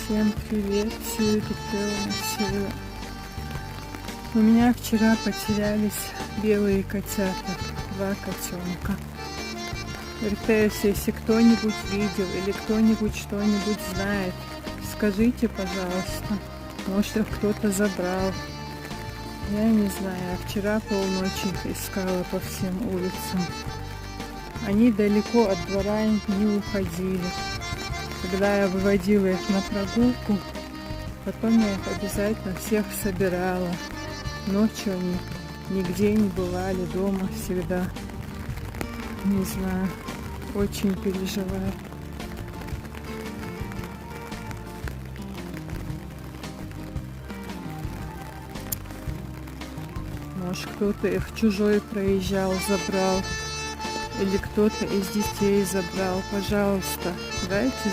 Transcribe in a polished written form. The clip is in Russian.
Всем привет, всю эту силу. У меня вчера потерялись белые котята, 2 котенка. РТС, если кто-нибудь видел или кто-нибудь что-нибудь знает, скажите, пожалуйста. Может, их кто-то забрал. Я не знаю, а вчера полночи их искала по всем улицам. Они далеко от двора не уходили. Когда я выводила их на прогулку, потом я их обязательно всех собирала. Ночью они нигде не бывали, дома всегда. Не знаю, очень переживаю. Может, кто-то их чужой проезжал, забрал. Или кто-то из детей забрал. Пожалуйста, дайте